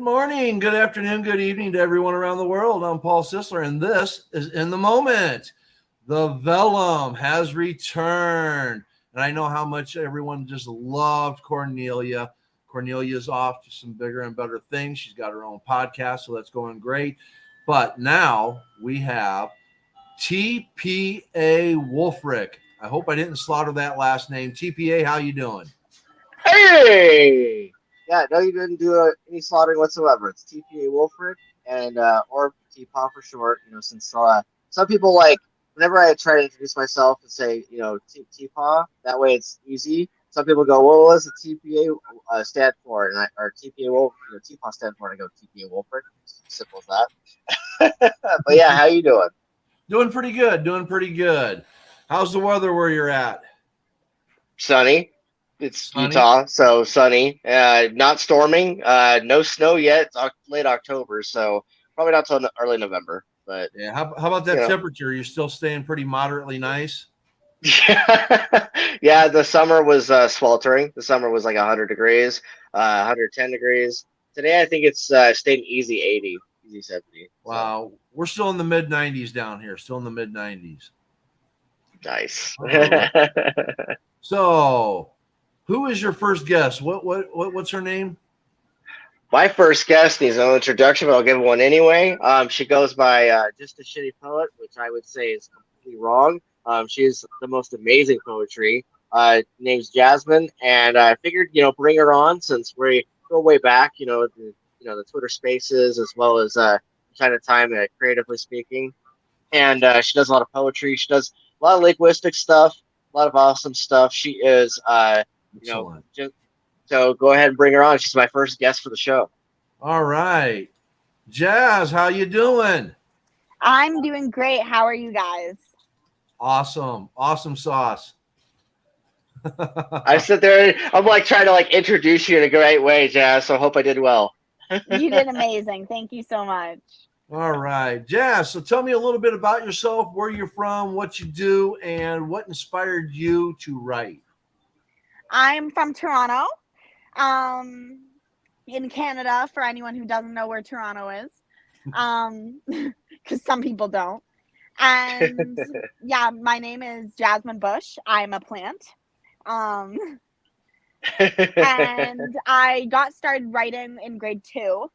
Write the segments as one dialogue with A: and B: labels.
A: morning, good afternoon, good evening to everyone around the world. I'm Paul Sisler, and this is In the Moment. The Vellum has returned, and I know how much everyone just loved Cornelia. Cornelia's off to some bigger and better things. She's got her own podcast, so that's going great. But now we have TPA Wulfric. I hope I didn't slaughter that last name. TPA, how you doing?
B: Hey! Yeah, no, you didn't do any slaughtering whatsoever. It's TPA Wulfric and or TPA for short. Since some people like whenever I try to introduce myself and say TPA, that way it's easy. Some people go, "Well, what does the TPA stand for?" Or TPA TPA stand for, and I go TPA Wulfric. It's simple as that. But yeah, how you doing?
A: Doing pretty good. Doing pretty good. How's the weather where you're at?
B: Sunny. It's
A: Sunny?
B: Utah, so sunny. Not storming. No snow yet. It's late October, so probably not till early November. But
A: Yeah. How about
B: you
A: that
B: know,
A: temperature? You're still staying pretty moderately nice?
B: yeah. The summer was sweltering. The summer was like 100 degrees, 110 degrees. Today, I think it's staying easy 80, easy 70. So
A: Wow. We're still in the mid 90s down here, still in the mid 90s.
B: nice.
A: All right. So, who is your first guest? What's her name?
B: My first guest needs no introduction, but I'll give one anyway. She goes by Just a Shitty Poet, which I would say is completely wrong. She's the most amazing poetry. Name's Jasmine, and I figured, bring her on since we go way back, the Twitter Spaces as well as kind of time creatively speaking. And she does a lot of poetry. She does a lot of linguistic stuff, a lot of awesome stuff. She is,
A: Excellent.
B: just so go ahead and bring her on. She's my first guest for the show.
A: All right. Jazz, how you doing?
C: I'm doing great. How are you guys?
A: Awesome. Awesome sauce.
B: I sit there. I'm like trying to introduce you in a great way, Jazz. So I hope I did well.
C: You did amazing. Thank you so much.
A: All right. Jazz, so tell me a little bit about yourself, where you're from, what you do, and what inspired you to write.
C: I'm from Toronto, um, in Canada, for anyone who doesn't know where Toronto is, because some people don't. And yeah, my name is Jasmine Bush. I'm a plant. Um, and I got started writing in grade 2,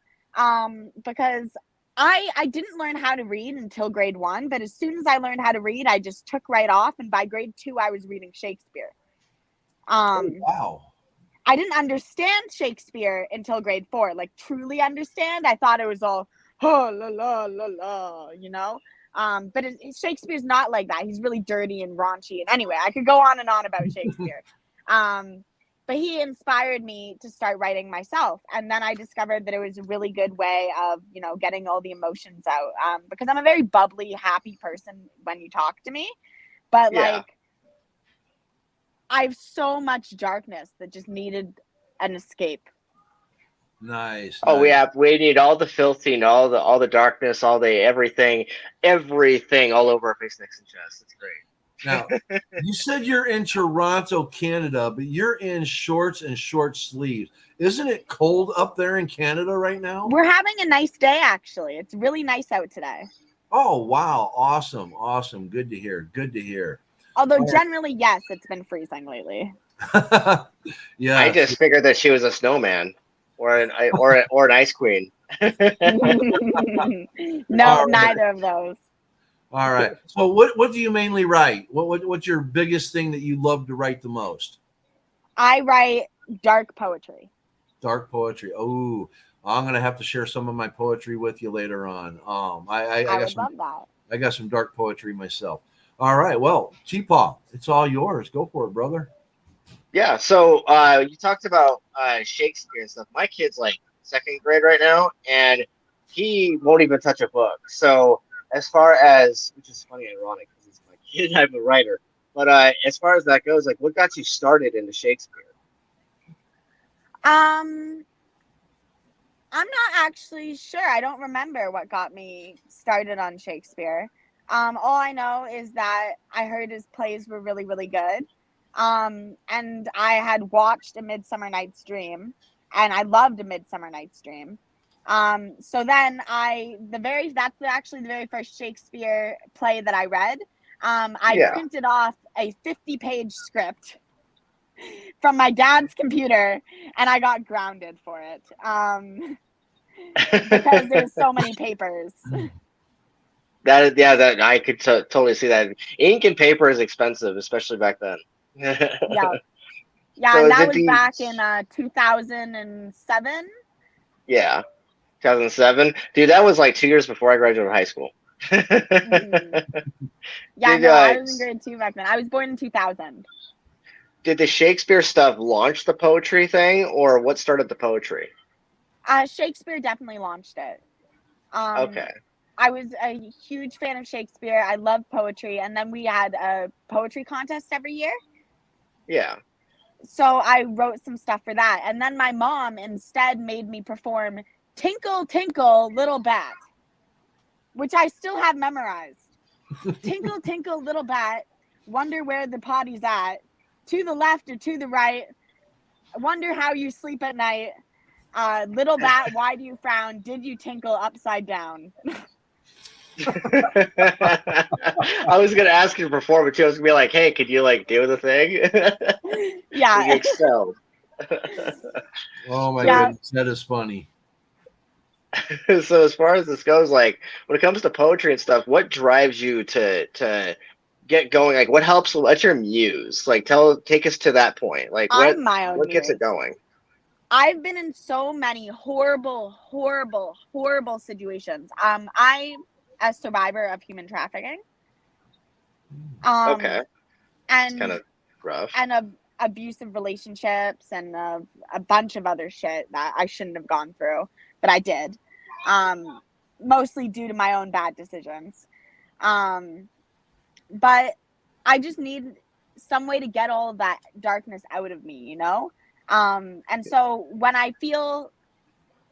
C: because I didn't learn how to read until grade 1, but as soon as I learned how to read, I just took right off, and by grade 2 I was reading Shakespeare.
A: Oh, wow.
C: I didn't understand Shakespeare until grade 4, like truly understand. I thought it was all oh la la la la. But Shakespeare's not like that. He's really dirty and raunchy. And anyway, I could go on and on about Shakespeare. But he inspired me to start writing myself. And then I discovered that it was a really good way of, getting all the emotions out. Because I'm a very bubbly, happy person when you talk to me. But
B: Yeah.
C: I have so much darkness that just needed an escape.
A: Nice.
B: Oh,
A: Nice.
B: we need all the filthy and all the darkness, all the everything all over our face, necks, and chest. It's great.
A: Now, you said you're in Toronto, Canada, but you're in shorts and short sleeves. Isn't it cold up there in Canada right now?
C: We're having a nice day, actually. It's really nice out today.
A: Oh, wow. Awesome. Awesome. Good to hear. Good to hear.
C: Although generally, yes, it's been freezing lately.
A: Yeah.
B: I just figured that she was a snowman or an ice queen.
C: No, neither of those.
A: All right. So what do you mainly write? What's your biggest thing that you love to write the most?
C: I write dark poetry.
A: Dark poetry. Oh, I'm gonna have to share some of my poetry with you later on. I
C: I
A: got
C: would love that.
A: I got some dark poetry myself. All right. Well, T-Paw, it's all yours. Go for it, brother.
B: Yeah. So you talked about Shakespeare and stuff. My kid's like second grade right now, and he won't even touch a book. So as far as, which is funny, ironic because he's my kid, I'm a writer. But as far as that goes, what got you started into Shakespeare?
C: I'm not actually sure. I don't remember what got me started on Shakespeare. All I know is that I heard his plays were really, really good. And I had watched A Midsummer Night's Dream, and I loved A Midsummer Night's Dream. So then that's actually the very first Shakespeare play that I read. I
B: Yeah.
C: printed off a 50-page script from my dad's computer, and I got grounded for it because there was so many papers.
B: That I could totally see that. Ink and paper is expensive, especially back then.
C: Yeah,
B: So
C: and
B: is
C: that
B: it
C: was back in 2007.
B: Yeah, 2007, dude. That was like 2 years before I graduated high school.
C: Mhm. Yeah,
B: Did
C: no, I was in grade 2 back then. I was born in 2000.
B: did the Shakespeare stuff launch the poetry thing, or what started the poetry?
C: Shakespeare definitely launched it.
B: Okay,
C: I was a huge fan of Shakespeare. I love poetry, and then we had a poetry contest every year.
B: yeah.
C: So I wrote some stuff for that. And then my mom instead made me perform Tinkle, Tinkle, Little Bat, which I still have memorized. Tinkle, tinkle, little bat, wonder where the potty's at. To the left or to the right, wonder how you sleep at night. Little bat, why do you frown? Did you tinkle upside down?
B: I was gonna ask you to perform it too. I was gonna be like, "Hey, could you like do the thing?"
C: Yeah.
B: You excelled.
A: Oh my
C: Yeah.
A: goodness, that is funny.
B: So as far as this goes, like when it comes to poetry and stuff, what drives you to get going? Like what helps? What's your muse? Like take us to that point. Like
C: I'm my own
B: what gets it
C: muse.
B: going?
C: I've been in so many horrible, horrible, horrible situations. I a survivor of human trafficking.
B: Okay, it's kind
C: And
B: of rough.
C: of abusive relationships and of a bunch of other shit that I shouldn't have gone through, but I did. Mostly due to my own bad decisions. But I just need some way to get all of that darkness out of me, you know? And so when I feel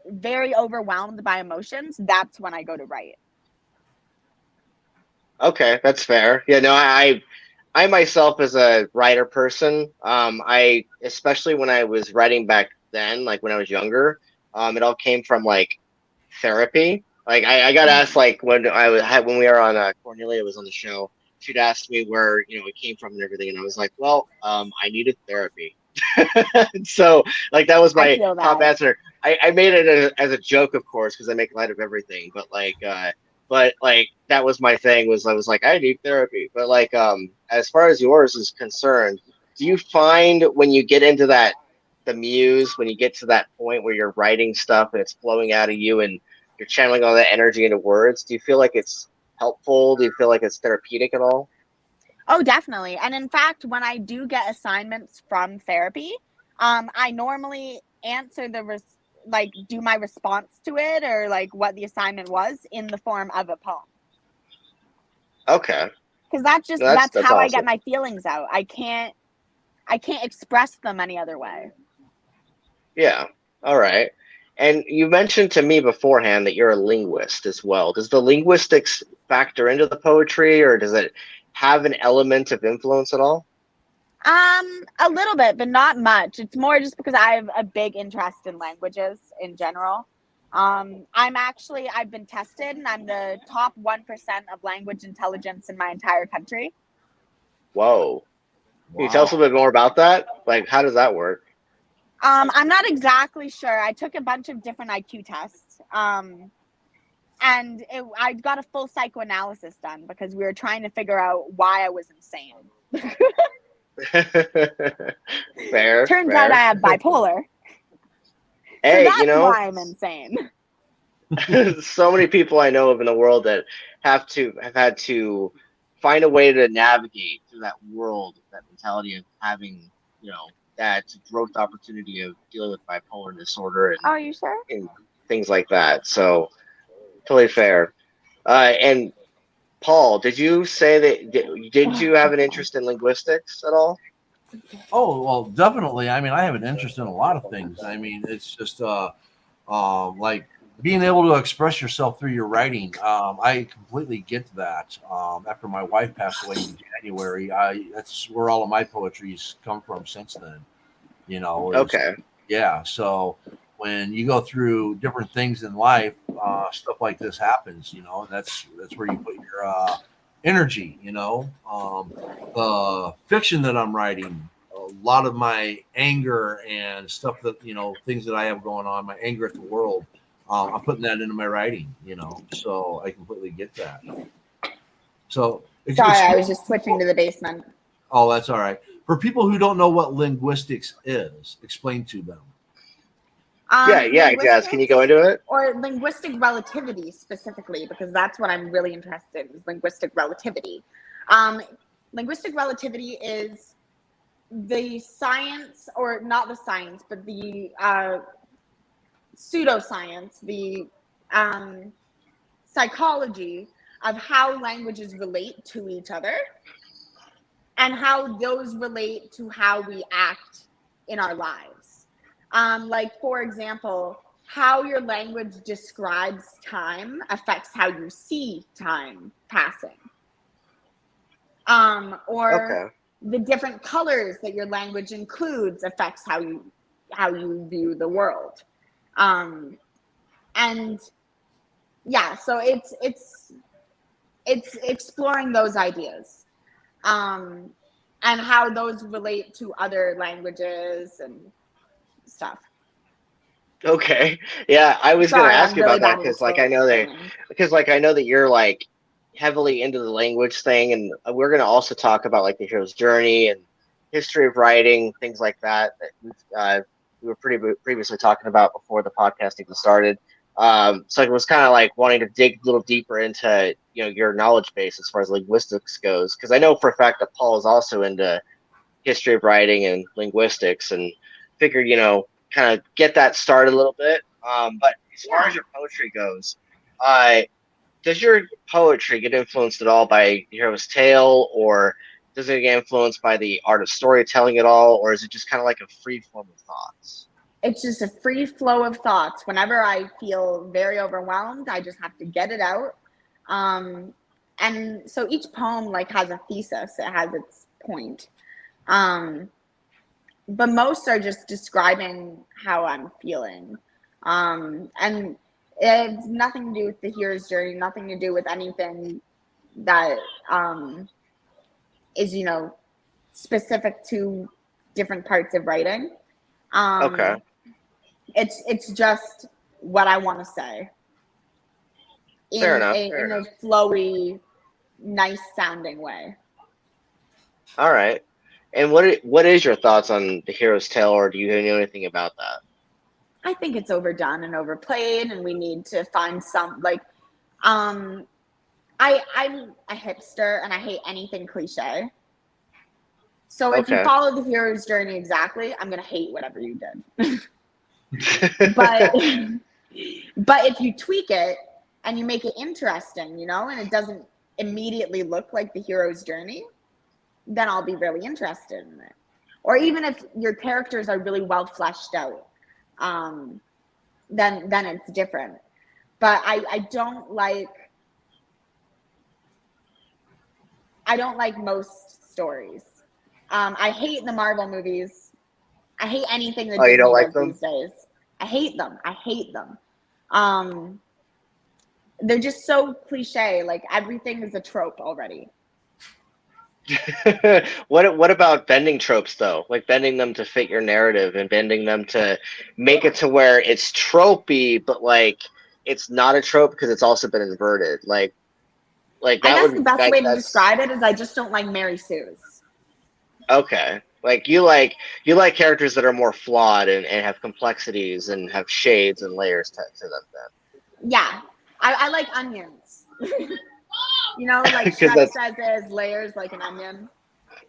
C: very overwhelmed by emotions, that's when I go to write.
B: Okay, that's fair. Yeah, no, I myself as a writer person, I especially when I was writing back then, like when I was younger, it all came from like therapy. Like I got asked like when we were on Cornelia was on the show, she'd asked me where it came from and everything, and I was like, well, I needed therapy. So like that was
C: I
B: my
C: feel
B: top
C: that.
B: answer. I made it as a joke, of course, because I make light of everything, but like that was my thing was I was like I need therapy. But like as far as yours is concerned, do you find when you get into the muse, when you get to that point where you're writing stuff and it's flowing out of you and you're channeling all that energy into words, do you feel like it's helpful? Do you feel like it's therapeutic at all?
C: Oh, definitely. And in fact, when I do get assignments from therapy, I normally answer like do my response to it or like what the assignment was in the form of a poem.
B: Okay.
C: Because
B: That's
C: that's
B: that's
C: how I get
B: awesome.
C: my feelings out. I can't express them any other way.
B: Yeah. All right. And you mentioned to me beforehand that you're a linguist as well. Does the linguistics factor into the poetry, or does it have an element of influence at all?
C: A little bit, but not much. It's more just because I have a big interest in languages in general. I've been tested and I'm the top 1% of language intelligence in my entire country.
B: Whoa. Can you tell us a
A: Wow.
B: little bit more about that? Like, how does that work?
C: I'm not exactly sure. I took a bunch of different IQ tests. I got a full psychoanalysis done because we were trying to figure out why I was insane.
B: Fair,
C: Turns out I
B: fair.
C: have bipolar. So
B: Hey,
C: that's why I'm insane.
B: so many people I know of in the world that have had to find a way to navigate through that world, that mentality of having, that growth opportunity of dealing with bipolar disorder
C: Are you sure?
B: and things like that. So totally fair. And Paul, did you say that did you have an interest in linguistics at all?
A: Oh, well, definitely. I mean, I have an interest in a lot of things. I mean, it's just like being able to express yourself through your writing. I completely get that. After my wife passed away in January, that's where all of my poetry's come from since then. You know, is
B: Okay.
A: yeah. So when you go through different things in life, stuff like this happens, you know, and that's where you put your energy, you know. The fiction that I'm writing, a lot of my anger and stuff that, you know, things that I have going on, my anger at the world, I'm putting that into my writing, you know, so I completely get that. So,
C: Sorry, I was just switching to the basement.
A: oh, that's all right. For people who don't know what linguistics is, explain to them.
B: Yeah, Jazz, can you go into it?
C: Or linguistic relativity specifically, because that's what I'm really interested in, is linguistic relativity. Linguistic relativity is the science, or not the science, but the pseudoscience, the psychology of how languages relate to each other and how those relate to how we act in our lives. Like, for example, how your language describes time affects how you see time passing. Or the different colors that your language includes affects how you view the world. And yeah, so it's exploring those ideas. And how those relate to other languages and stuff.
B: Okay. Yeah, I was going to ask you
C: really
B: about that because, like, I know that you're like heavily into the language thing, and we're going to also talk about like the hero's journey and history of writing, things like that we were previously talking about before the podcast even started. So I was kind of like wanting to dig a little deeper into, you know, your knowledge base as far as linguistics goes, because I know for a fact that Paul is also into history of writing and linguistics, and figured, you know, kind of get that started a little bit. But as far as your poetry goes, does your poetry get influenced at all by the hero's tale, or does it get influenced by the art of storytelling at all, or is it just kind of like a free form of thoughts?
C: It's just a free flow of thoughts. Whenever I feel very overwhelmed, I just have to get it out. And so each poem like has a thesis, it has its point. But most are just describing how I'm feeling. And it has nothing to do with the hero's journey, nothing to do with anything that is, you know, specific to different parts of writing. It's just what I want to say in a flowy, nice sounding way.
B: All right. And what is your thoughts on the hero's tale, or do you know anything about that?
C: I think it's overdone and overplayed, and we need to find some like I'm a hipster and I hate anything cliche. So if you follow the hero's journey exactly, I'm gonna hate whatever you did. but if you tweak it and you make it interesting, you know, and it doesn't immediately look like the hero's journey, then I'll be really interested in it. Or even if your characters are really well fleshed out, then it's different. But I don't like most stories. I hate the Marvel movies. I hate anything that Disney does these days. I hate them. They're just so cliche. Like everything is a trope already.
B: What about bending tropes though? Like bending them to fit your narrative and bending them to make it to where it's tropey, but like it's not a trope because it's also been inverted. Like that
C: I guess the best way to describe it is I just don't like Mary Sue's.
B: Okay. Like you like characters that are more flawed and have complexities and have shades and layers to them then.
C: Yeah. I like onions. You know, like Shredder says there's layers like an onion.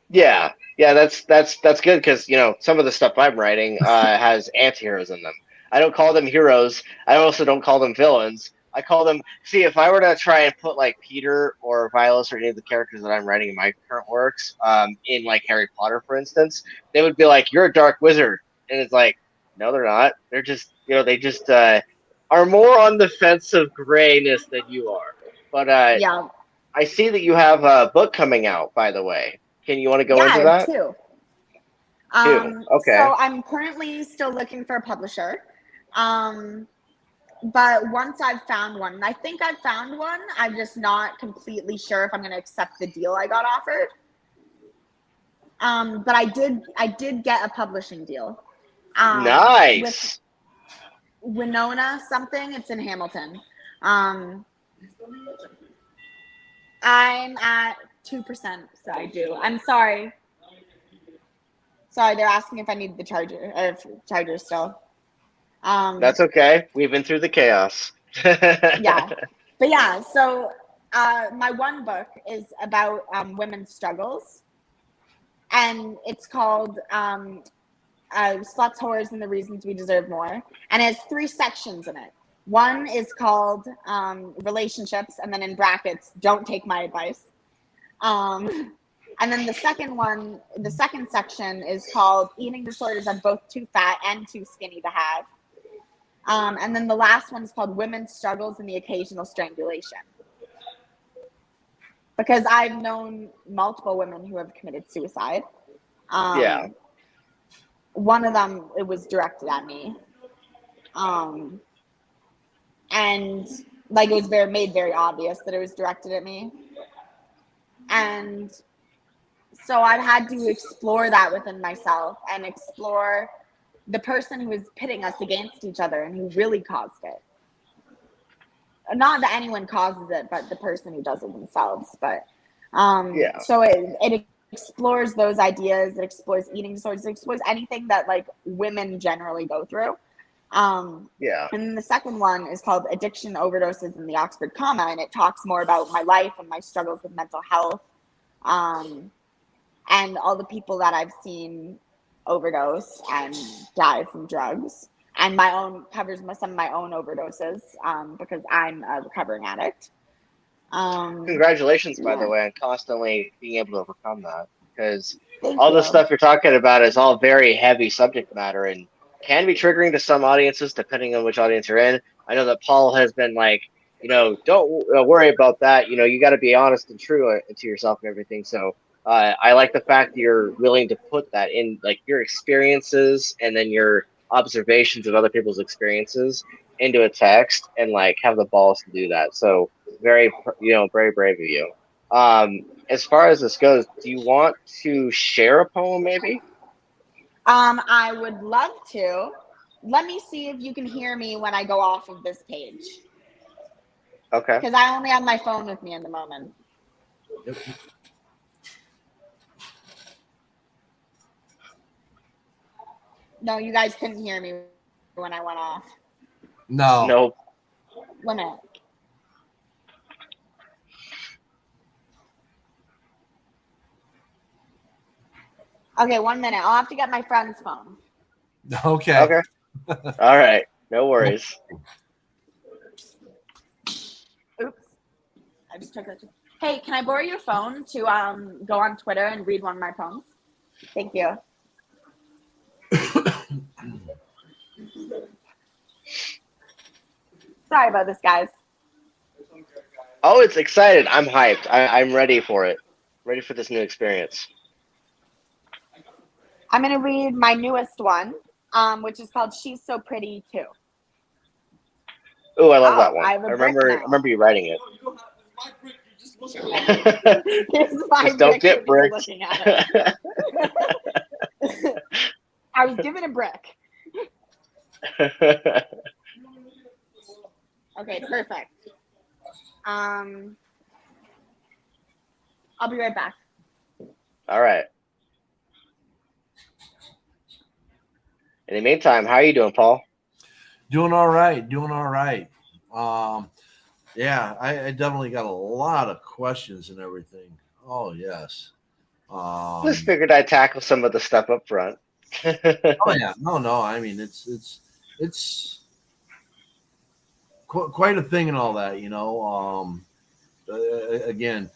B: Yeah, that's good because, you know, some of the stuff I'm writing has anti-heroes in them. I don't call them heroes. I also don't call them villains. I call them. See, if I were to try and put like Peter or Violet or any of the characters that I'm writing in my current works, in like Harry Potter, for instance, they would be like, "You're a dark wizard," and it's like, no, they're not. They're just, you know, they just are more on the fence of grayness than you are. But
C: yeah.
B: I see that you have a book coming out, by the way. You want to go into that?
C: Two.
B: Okay.
C: So I'm currently still looking for a publisher. But once I've found one, and I think I've found one, I'm just not completely sure if I'm going to accept the deal I got offered. But I did get a publishing deal.
B: Nice.
C: With Winona something. It's in Hamilton. I'm at 2%, so I do. I'm sorry. Sorry, they're asking if I need the charger still.
B: That's okay. We've been through the chaos.
C: Yeah. But yeah, so my one book is about women's struggles. And it's called Sluts, Whores, and the Reasons We Deserve More. And it has 3 sections in it. One is called relationships, and then in brackets, don't take my advice. And then the second section is called eating disorders are both too fat and too skinny to have. And then the last one is called women's struggles and the occasional strangulation. Because I've known multiple women who have committed suicide.
B: Yeah.
C: One of them, it was directed at me. And like it was made very obvious that it was directed at me. And so I've had to explore that within myself and explore the person who is pitting us against each other and who really caused it. Not that anyone causes it, but the person who does it themselves. But so it explores those ideas. It explores eating disorders. It explores anything that like women generally go through. And then the second one is called Addiction, Overdoses, and the Oxford Comma, and it talks more about my life and my struggles with mental health, and all the people that I've seen overdose and die from drugs. And covers some of my own overdoses because I'm a recovering addict.
B: Congratulations, by the way, on constantly being able to overcome that. Because all the stuff you're talking about is all very heavy subject matter and can be triggering to some audiences, depending on which audience you're in. I know that Paul has been like, don't worry about that. You got to be honest and true to yourself and everything. So I like the fact that you're willing to put that in, like your experiences and then your observations of other people's experiences into a text and like have the balls to do that. So very brave of you. As far as this goes, do you want to share a poem maybe?
C: I would love to. Let me see if you can hear me when I go off of this page.
B: Okay.
C: Because I only have my phone with me at the moment.
A: Yep.
C: No, you guys couldn't hear me when I went off.
A: No.
B: Nope.
C: 1 minute. Okay, 1 minute. I'll have to get my friend's phone.
A: Okay.
B: Okay. All right. No worries.
C: Oops. I just took that. Hey, can I borrow your phone to go on Twitter and read one of my poems? Thank you. Sorry about this, guys.
B: Oh, it's excited. I'm hyped. I'm ready for it. Ready for this new experience.
C: I'm going to read my newest one, which is called She's So Pretty Too.
B: Oh, I love that one.
C: I
B: remember you writing it.
C: Here's my
B: Just don't get bricked.
C: Looking at it. I was given a brick. Okay, perfect. I'll be right back.
B: All right. In the meantime, how are you doing, Paul?
A: Doing all right. Yeah, I definitely got a lot of questions and everything. Oh, yes.
B: Just figured I'd tackle some of the stuff up front.
A: Oh, yeah. No. I mean, it's quite a thing and all that, Again,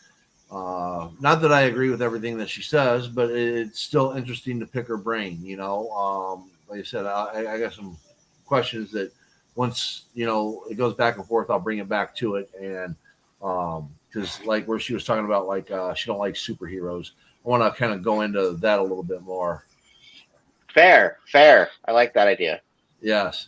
A: not that I agree with everything that she says, but it's still interesting to pick her brain, Like I said, I got some questions that once, it goes back and forth, I'll bring it back to it. And because like where she was talking about, like, she don't like superheroes. I want to kind of go into that a little bit more.
B: Fair. I like that idea.
A: Yes.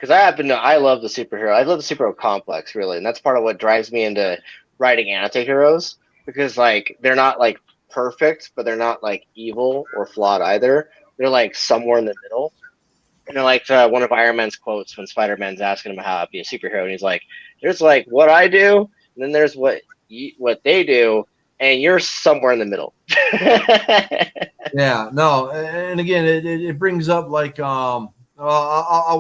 B: because I love the superhero. I love the superhero complex, really, and that's part of what drives me into writing anti-heroes, because like they're not like perfect, but they're not like evil or flawed either. They're like somewhere in the middle. And I like one of Iron Man's quotes when Spider-Man's asking him how to be a superhero, and he's like, "There's like what I do, and then there's what they do, and you're somewhere in the middle."
A: Yeah, no, and again, it brings up like I'll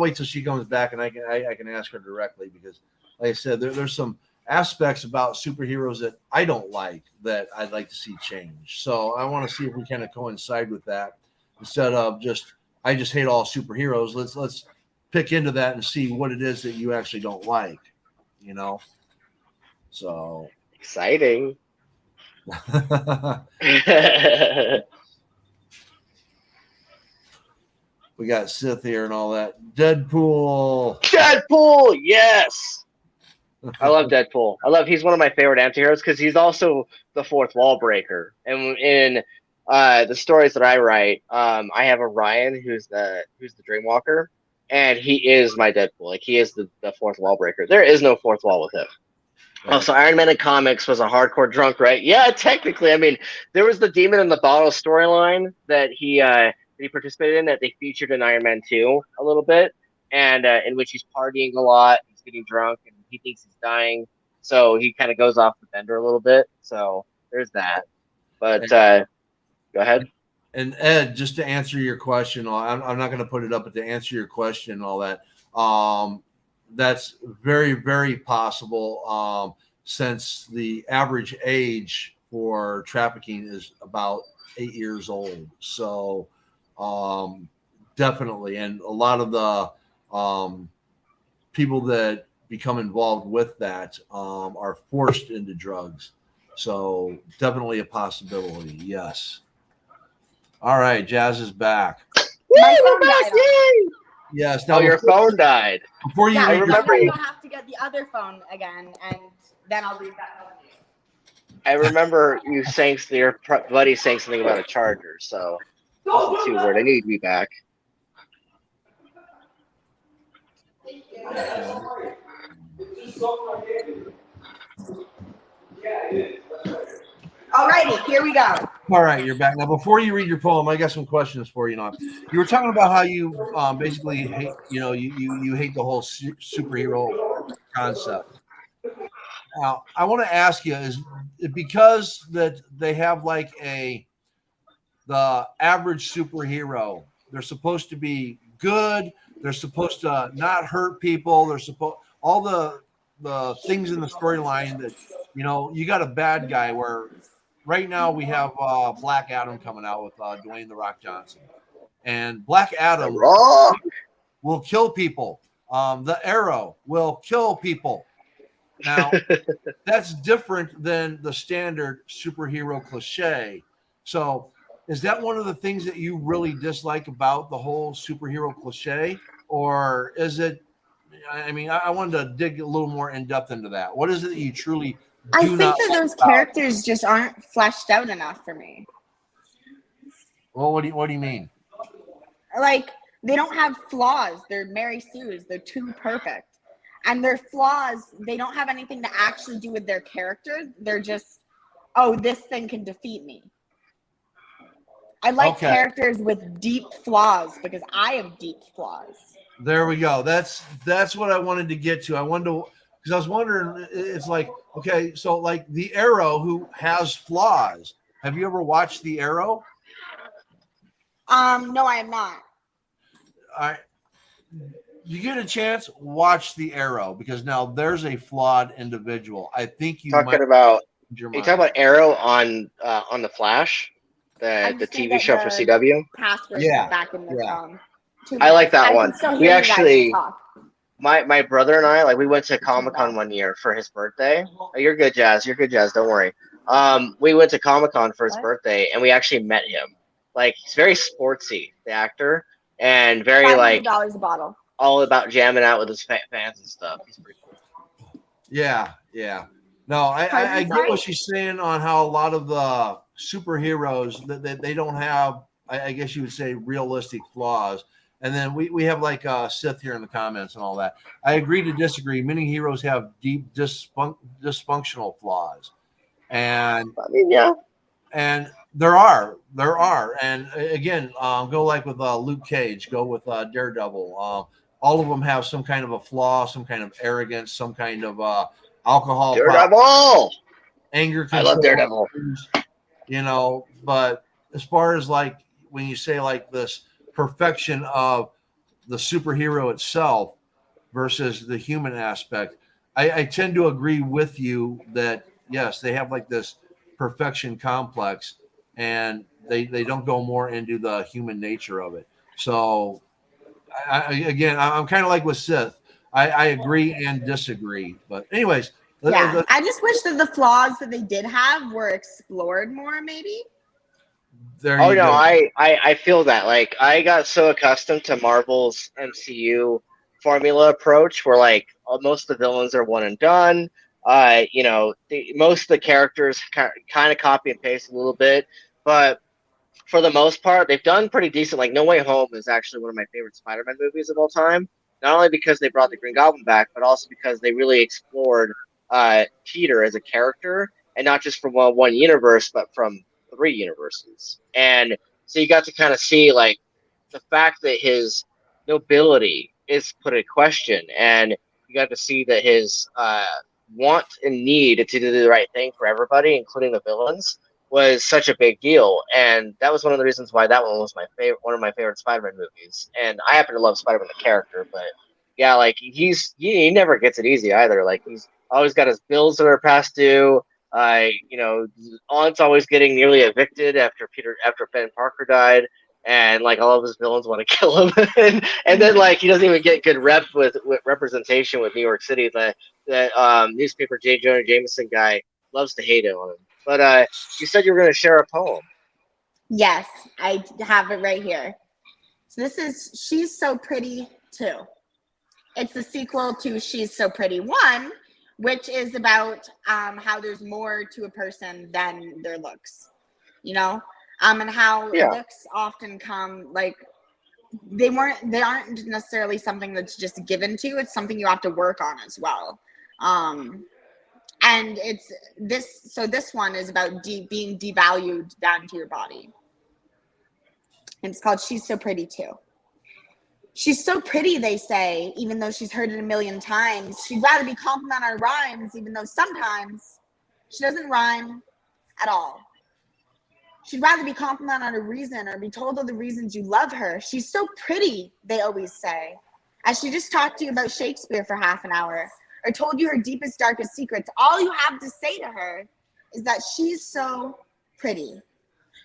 A: wait till she comes back and I can ask her directly, because like I said, there's some aspects about superheroes that I don't like that I'd like to see change. So I want to see if we kind of coincide with that instead of just I just hate all superheroes. Let's pick into that and see what it is that you actually don't like, you know. So
B: Exciting.
A: we got Sith here and all that. Deadpool.
B: Deadpool, yes. I love Deadpool. He's one of my favorite anti-heroes because he's also the fourth wall breaker. And in the stories that I write, I have Orion who's the Dreamwalker, and he is my Deadpool. Like he is the fourth wall breaker. There is no fourth wall with him. Right. Oh, so Iron Man in comics was a hardcore drunk, right? Yeah, technically. I mean, there was the Demon in the Bottle storyline that he participated in that they featured in Iron Man 2 a little bit, and in which he's partying a lot, he's getting drunk, and he thinks he's dying. So he kind of goes off the bender a little bit. So there's that. But go ahead.
A: And Ed, just to answer your question, I'm not going to put it up, but to answer your question and all that, that's very, very possible, since the average age for trafficking is about 8 years old. So definitely. And a lot of the people that become involved with that are forced into drugs. So definitely a possibility. Yes. All right. Jazz is back.
C: My phone died.
A: Yes.
B: Now your phone died.
A: Before you,
C: I
B: remember
C: you have to get the other phone again, and then I'll leave that phone.
B: I remember you saying your buddy saying something about a charger, so it wasn't too weird. I knew you'd be back.
C: Alrighty, here we go.
A: All right, you're back now. Before you read your poem, I got some questions for you. Now, you were talking about how you basically hate, you hate the whole superhero concept. Now, I want to ask you: is it because that they have like the average superhero? They're supposed to be good. They're supposed to not hurt people. They're supposed all the things in the storyline that you got a bad guy where. Right now, we have Black Adam coming out with Dwayne "The Rock" Johnson, and Black Adam will kill people. The Arrow will kill people. Now, that's different than the standard superhero cliche. So, is that one of the things that you really dislike about the whole superhero cliche, or is it? I mean, I wanted to dig a little more in depth into that. What is it that you truly?
C: I think that those characters just aren't fleshed out enough for me.
A: Well, what do you mean?
C: Like, they don't have flaws. They're Mary Sue's. They're too perfect. And their flaws, they don't have anything to actually do with their character. They're just, oh, this thing can defeat me. I like characters with deep flaws because I have deep flaws.
A: There we go. That's what I wanted to get to. I wanted to, because I was wondering, it's like, okay, so like the Arrow who has flaws. Have you ever watched the Arrow?
C: No, I am not.
A: All right. You get a chance, watch the Arrow, because now there's a flawed individual. I think you
B: talking about. You talking about Arrow on the Flash, the TV show for CW.
C: Password back in the
B: I like that one. We actually. My brother and I, like, we went to Comic-Con one year for his birthday. Oh, you're good, Jazz. You're good, Jazz. Don't worry. We went to Comic-Con for his birthday, and we actually met him. Like, he's very sportsy, the actor, and very, like,
C: $500 a bottle.
B: All about jamming out with his fans and stuff. He's pretty cool.
A: Yeah. No, I get what she's saying on how a lot of the superheroes, that they don't have, I guess you would say, realistic flaws. And then we have like Sith here in the comments and all that. I agree to disagree. Many heroes have deep dysfunctional flaws, and
B: I mean, yeah.
A: there are, and again, go like with Luke Cage, go with Daredevil. All of them have some kind of a flaw, some kind of arrogance, some kind of alcohol problem,
B: Daredevil.
A: anger
B: I love
A: control,
B: Daredevil.
A: you know. But as far as like when you say like this perfection of the superhero itself versus the human aspect, I tend to agree with you that yes, they have like this perfection complex, and they don't go more into the human nature of it. So again, I'm kind of like with Sith. I agree and disagree. But anyways,
C: Yeah, I just wish that the flaws that they did have were explored more, maybe.
A: there
B: Oh
A: you
B: no,
A: go.
B: I feel that. Like I got so accustomed to Marvel's MCU formula approach, where like most of the villains are one and done. Most of the characters kind of copy and paste a little bit, but for the most part, they've done pretty decent. Like No Way Home is actually one of my favorite Spider-Man movies of all time. Not only because they brought the Green Goblin back, but also because they really explored Peter as a character, and not just from one universe, but from three universes. And so you got to kind of see like the fact that his nobility is put in question, and you got to see that his want and need to do the right thing for everybody, including the villains, was such a big deal. And that was one of the reasons why that one was my favorite, one of my favorite Spider-Man movies. And I happen to love Spider-Man the character, but yeah, like he never gets it easy either. Like he's always got his bills that are past due. Aunt's always getting nearly evicted after Ben Parker died, and like all of his villains want to kill him, and then like he doesn't even get good rep with representation with New York City. The newspaper J. Jonah Jameson guy loves to hate on him. But you said you were going to share a poem.
C: Yes, I have it right here. So this is She's So Pretty 2. It's the sequel to She's So Pretty 1, which is about how there's more to a person than their looks, you know? And how
B: Yeah.
C: looks often come like they aren't necessarily something that's just given to you. It's something you have to work on as well. And it's this. So this one is about being devalued down to your body. And it's called She's So Pretty Too. She's so pretty, they say, even though she's heard it a million times. She'd rather be complimented on her rhymes, even though sometimes she doesn't rhyme at all. She'd rather be complimented on a reason or be told all the reasons you love her. She's so pretty, they always say. As she just talked to you about Shakespeare for half an hour or told you her deepest, darkest secrets, all you have to say to her is that she's so pretty.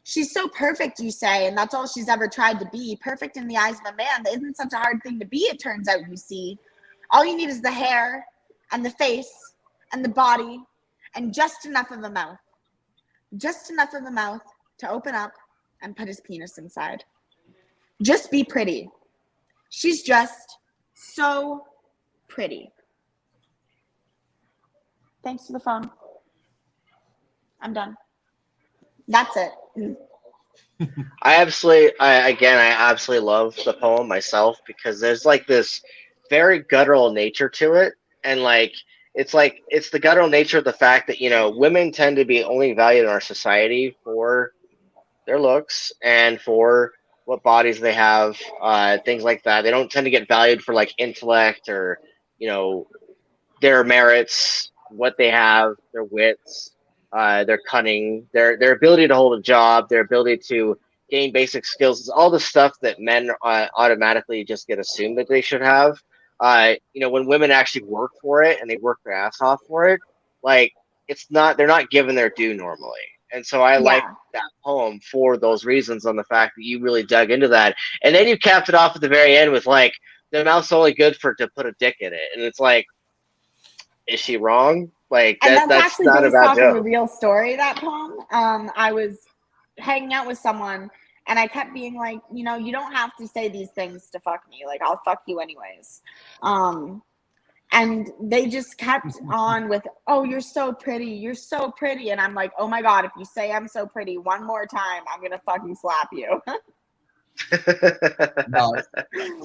C: She's so perfect, you say, and that's all she's ever tried to be. Perfect in the eyes of a man. That isn't such a hard thing to be, it turns out, you see. All you need is the hair and the face and the body and just enough of a mouth. Just enough of a mouth to open up and put his penis inside. Just be pretty. She's just so pretty. Thanks for the phone. I'm done. That's it.
B: I absolutely love the poem myself, because there's like this very guttural nature to it, and it's the guttural nature of the fact that women tend to be only valued in our society for their looks and for what bodies they have, things like that. They don't tend to get valued for like intellect or their merits, what they have, their wits, their cunning, their ability to hold a job, their ability to gain basic skills. It's all the stuff that men automatically just get assumed that they should have. When women actually work for it and they work their ass off for it, like they're not given their due normally. And so I like that poem for those reasons, on the fact that you really dug into that. And then you capped it off at the very end with like, the mouth's only good to put a dick in it. And it's like, is she wrong? Like
C: and that's actually
B: not a
C: based
B: bad
C: off
B: joke.
C: of a real story, that poem. I was hanging out with someone and I kept being like, you don't have to say these things to fuck me. Like, I'll fuck you anyways. And they just kept on with, oh, you're so pretty. You're so pretty. And I'm like, oh my God, if you say I'm so pretty one more time, I'm going to fucking slap you.
A: No,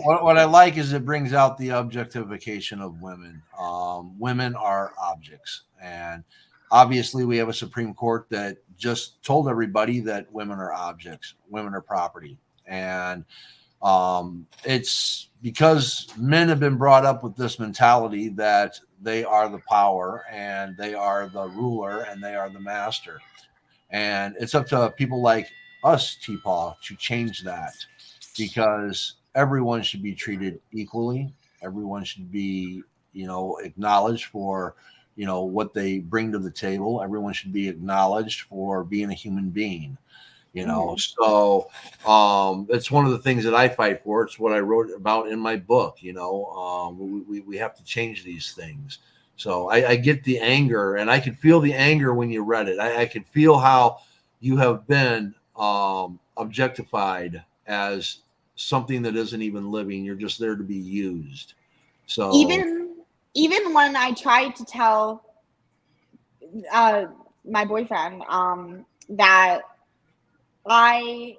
A: what I like is it brings out the objectification of women. Women are objects, and obviously we have a Supreme Court that just told everybody that women are objects, women are property, and it's because men have been brought up with this mentality that they are the power and they are the ruler and they are the master, and it's up to people like us, TPAW, to change that because everyone should be treated equally. Everyone should be, acknowledged for, what they bring to the table. Everyone should be acknowledged for being a human being. So it's one of the things that I fight for. It's what I wrote about in my book. We have to change these things. So I get the anger, and I could feel the anger when you read it. I could feel how you have been objectified as something that isn't even living. You're just there to be used. So
C: even when I tried to tell my boyfriend that I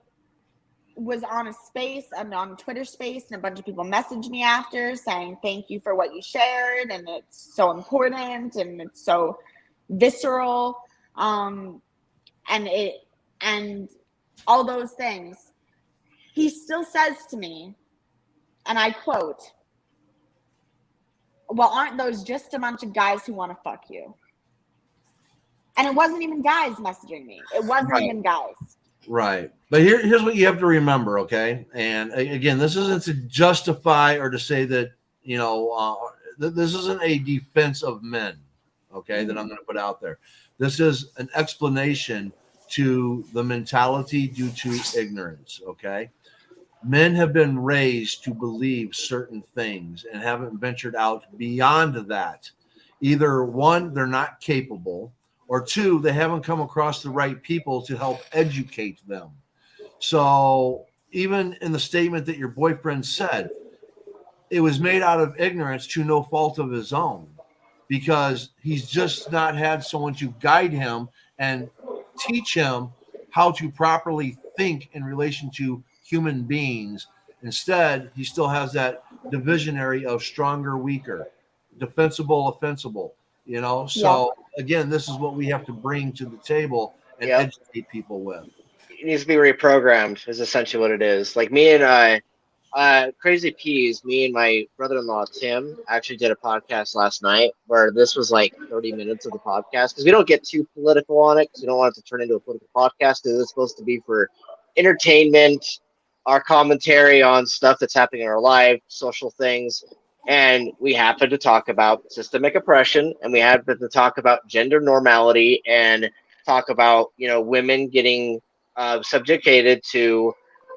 C: was on a space and on Twitter space, and a bunch of people messaged me after saying thank you for what you shared, and it's so important and it's so visceral, and all those things. He still says to me, and I quote, "Well, aren't those just a bunch of guys who want to fuck you?" And it wasn't even guys messaging me. It wasn't even guys.
A: Right. But here's what you have to remember, okay? And again, this isn't to justify or to say that, this isn't a defense of men, okay, that I'm going to put out there. This is an explanation to the mentality due to ignorance, okay? Men have been raised to believe certain things and haven't ventured out beyond that. Either one, they're not capable, or two, they haven't come across the right people to help educate them. So even in the statement that your boyfriend said, it was made out of ignorance to no fault of his own, because he's just not had someone to guide him and teach him how to properly think in relation to human beings. Instead, he still has that divisionary of stronger, weaker, defensible, offensible. So again, this is what we have to bring to the table and educate people with.
B: It needs to be reprogrammed is essentially what it is. Like me and Crazy Peas, me and my brother-in-law Tim actually did a podcast last night where this was like 30 minutes of the podcast, because we don't get too political on it because we don't want it to turn into a political podcast, because it's supposed to be for entertainment, our commentary on stuff that's happening in our life, social things. And we happen to talk about systemic oppression, and we happen to talk about gender normality, and talk about women getting subjugated to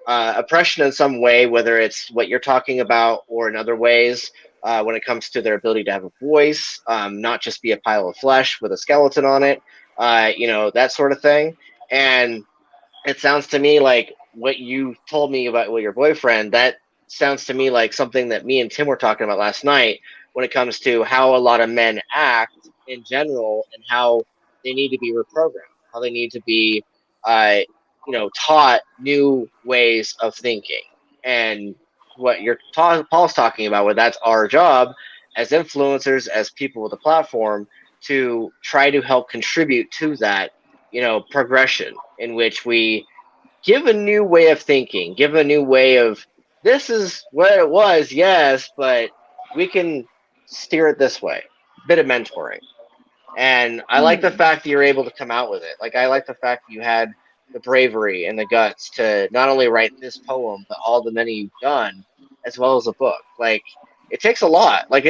B: oppression in some way, whether it's what you're talking about or in other ways, when it comes to their ability to have a voice, not just be a pile of flesh with a skeleton on it, that sort of thing. And it sounds to me like what you told me about your boyfriend, that sounds to me like something that me and Tim were talking about last night when it comes to how a lot of men act in general and how they need to be reprogrammed, how they need to be, taught new ways of thinking. And what Paul's talking about, where that's our job as influencers, as people with a platform, to try to help contribute to that, progression in which we give a new way of thinking, give a new way of, this is what it was, yes, but we can steer it this way. Bit of mentoring. And I like the fact that you're able to come out with it. Like, I like the fact that you had the bravery and the guts to not only write this poem, but all the many you've done, as well as a book. Like, it takes a lot. Like,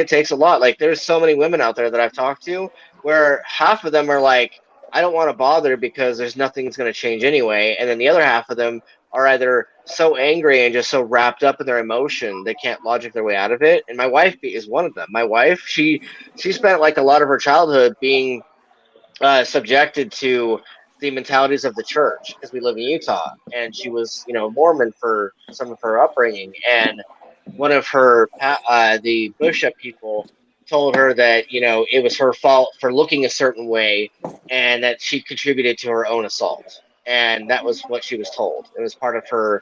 B: there's so many women out there that I've talked to where half of them are like, I don't want to bother because there's nothing that's going to change anyway. And then the other half of them are either so angry and just so wrapped up in their emotion they can't logic their way out of it. And my wife is one of them. My wife, she spent like a lot of her childhood being subjected to the mentalities of the church, because we live in Utah, and she was, Mormon for some of her upbringing. And one of her, the bishop people told her that, it was her fault for looking a certain way and that she contributed to her own assault. And that was what she was told. It was part of her,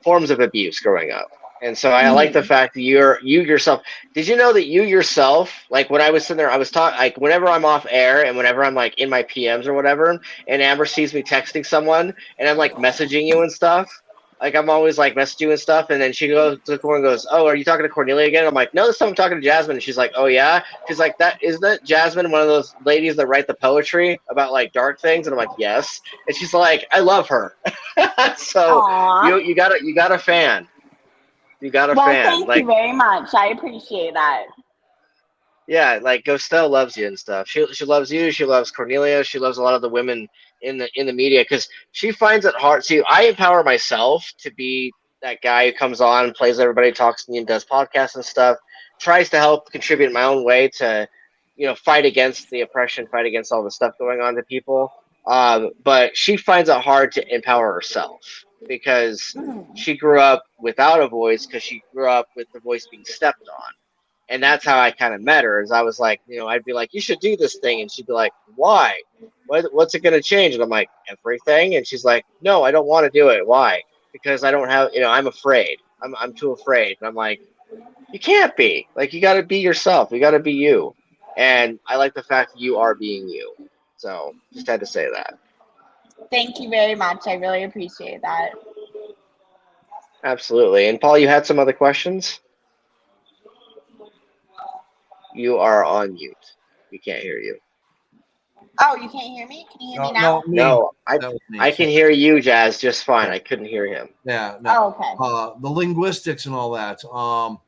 B: forms of abuse growing up. And so I like the fact that you yourself. Did you know that you yourself, like when I was sitting there, I was talking, like whenever I'm off air and whenever I'm like in my PMs or whatever, and Amber sees me texting someone and I'm like messaging you and stuff, like I'm always like messaging you and stuff, and then she goes to the corner and goes, "Oh, are you talking to Cornelia again?" I'm like, "No, this time I'm talking to Jasmine." And she's like, "Oh yeah." She's like, "That isn't that Jasmine, one of those ladies that write the poetry about like dark things?" And I'm like, "Yes." And she's like, "I love her." So
C: Aw.
B: you got a fan. You got a
C: Well,
B: fan.
C: thank you
B: Like,
C: very much. I appreciate that.
B: yeah, like Ghostel loves you and stuff. She loves you. She loves Cornelia. She loves a lot of the women in the media because she finds it hard. See, I empower myself to be that guy who comes on, plays everybody, talks to me, and does podcasts and stuff. Tries to help contribute in my own way to, fight against the oppression, fight against all the stuff going on to people. But she finds it hard to empower herself because
C: Mm.
B: she grew up without a voice because she grew up with the voice being stepped on. And that's how I kind of met her. Is I was like, I'd be like, you should do this thing, and she'd be like, why? What's it going to change? And I'm like, everything. And she's like, no, I don't want to do it. Why? Because I don't have, I'm afraid. I'm too afraid. And I'm like, you can't be. Like, you got to be yourself. You got to be you. And I like the fact that you are being you. So just had to say that.
C: Thank you very much. I really appreciate that.
B: Absolutely. And Paul, you had some other questions? You are on mute. We can't hear you.
C: Oh, you can't hear me? Can you hear me now?
A: No, me.
B: No,
A: That was me.
B: I can hear you, Jazz, just fine. I couldn't hear him.
A: Yeah, no.
C: Oh, okay.
A: The linguistics and all that. What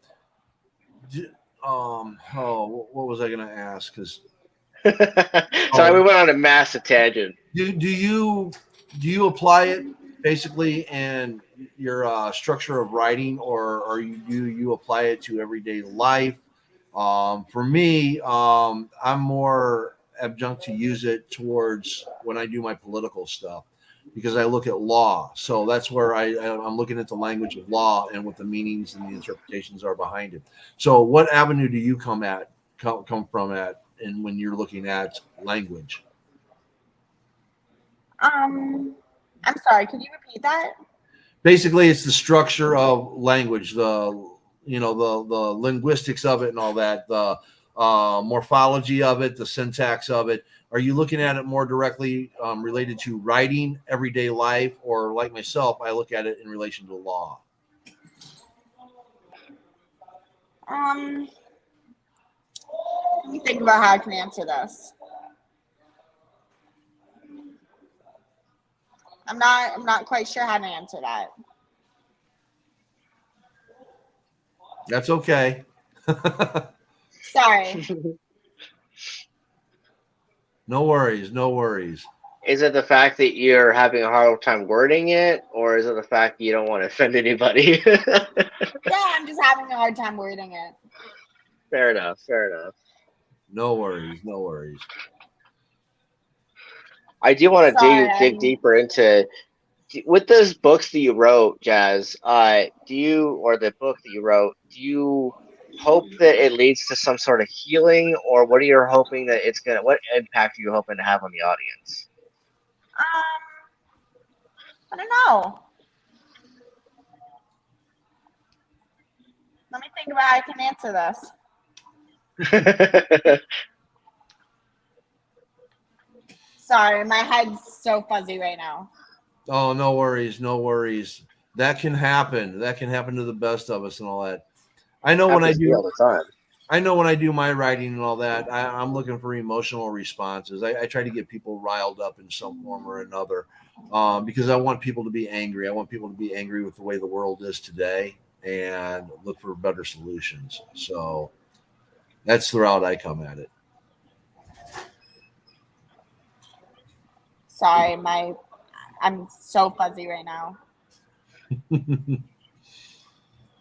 A: was I going to ask? Because
B: Sorry, we went on a massive tangent.
A: do you apply it basically in your structure of writing, or do you apply it to everyday life? For me, I'm more adjunct to use it towards when I do my political stuff because I look at law. So that's where I'm looking at the language of law and what the meanings and the interpretations are behind it. So what avenue do you come from at, and when you're looking at language?
C: I'm sorry. Could you repeat that?
A: Basically, it's the structure of language, the linguistics of it and all that, the morphology of it, the syntax of it. Are you looking at it more directly related to writing, everyday life, or like myself, I look at it in relation to law?
C: Let me think about how I can answer this. I'm not quite sure how to answer that.
A: That's okay.
C: Sorry.
A: No worries, no worries.
B: Is it the fact that you're having a hard time wording it, or is it the fact that you don't want to offend anybody?
C: Yeah, I'm just having a hard time wording it.
B: Fair enough. Fair enough.
A: No worries, no worries.
B: I do want to dig
C: Sorry.
B: deeper into with those books that you wrote, Jazz. Or the book that you wrote? Do you hope that it leads to some sort of healing, or what are you hoping that it's gonna? What impact are you hoping to have on the audience?
C: I don't know. Let me think about how I can answer this. Sorry, my head's so fuzzy right now.
A: Oh, no worries, no worries. That can happen. That can happen to the best of us and all that. I know when I do
B: all the time.
A: I know when I do my writing and all that, I'm looking for emotional responses. I try to get people riled up in some form or another because I want people to be angry. I want people to be angry with the way the world is today and look for better solutions. So that's the route I come at it.
C: Sorry, I'm so fuzzy right now.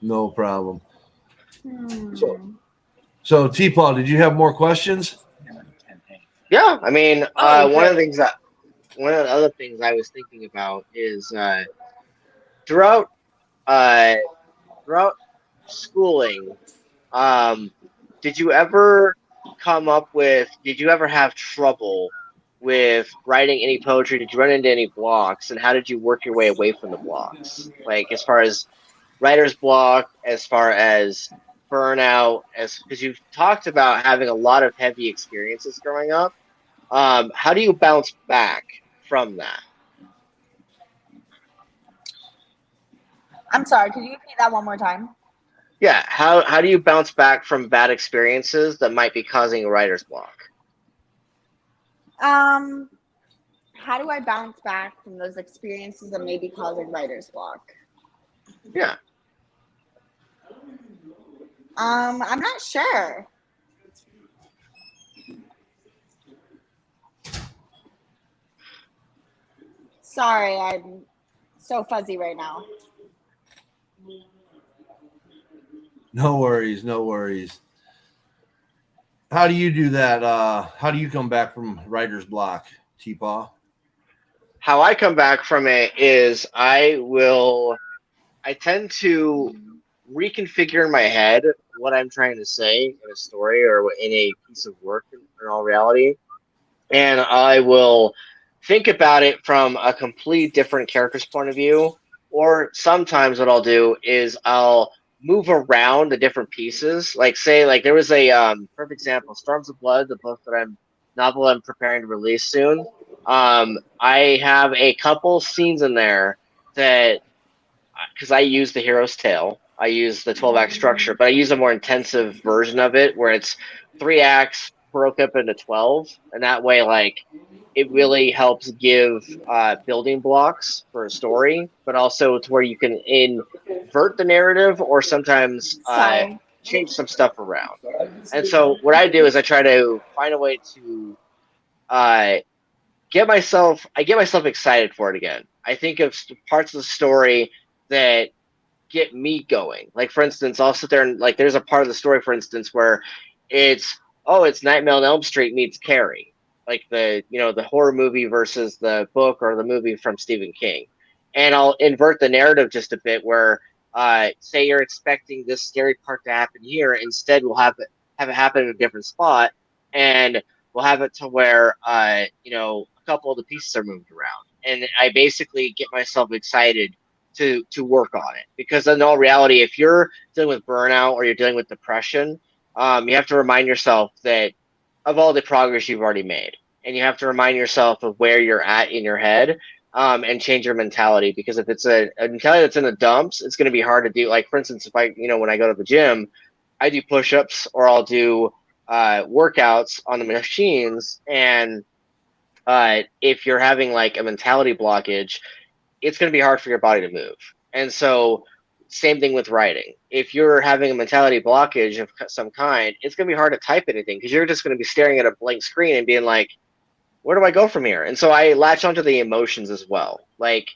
A: No problem. So T-Paul, did you have more questions?
B: Yeah, I mean,
C: Okay.
B: one of the other things I was thinking about is throughout schooling, did you ever have trouble with writing any poetry? Did you run into any blocks, and how did you work your way away from the blocks? Like as far as writer's block, as far as burnout, as because you've talked about having a lot of heavy experiences growing up. How do you bounce back from that?
C: I'm sorry. Could you repeat that one more time?
B: Yeah, how do you bounce back from bad experiences that might be causing a writer's block?
C: Um, how do I bounce back from those experiences that may be causing writer's block?
B: Yeah.
C: I'm not sure. Sorry, I'm so fuzzy right now.
A: No worries, no worries. How do you do that? How do you come back from writer's block, T-Paw?
B: How I come back from it is I tend to reconfigure in my head what I'm trying to say in a story or in a piece of work in all reality. And I will think about it from a complete different character's point of view. Or sometimes what I'll do is I'll move around the different pieces. Like say, like there was a perfect example, Storms of Blood, the book that novel I'm preparing to release soon. I have a couple scenes in there that because I use the hero's tale, I use the 12-act structure, but I use a more intensive version of it where it's 3 acts broke up into 12, and that way, like, it really helps give building blocks for a story, but also to where you can invert the narrative or sometimes
C: Sorry.
B: change some stuff around. And so what I do is I try to find a way to uh, I get myself excited for it again. I think of parts of the story that get me going. Like for instance, I'll sit there and like there's a part of the story, for instance, where it's Nightmare on Elm Street meets Carrie, like the horror movie versus the book or the movie from Stephen King, and I'll invert the narrative just a bit where say you're expecting this scary part to happen here, instead we'll have it happen in a different spot, and we'll have it to where a couple of the pieces are moved around, and I basically get myself excited to work on it. Because in all reality, if you're dealing with burnout or you're dealing with depression, you have to remind yourself that of all the progress you've already made, and you have to remind yourself of where you're at in your head, and change your mentality. Because if it's a mentality that's in the dumps, it's going to be hard to do. Like for instance, if when I go to the gym, I do push-ups or I'll do workouts on the machines, and if you're having like a mentality blockage, it's going to be hard for your body to move. And so, same thing with writing. If you're having a mentality blockage of some kind, it's going to be hard to type anything because you're just going to be staring at a blank screen and being like, where do I go from here? And so I latch onto the emotions as well. Like,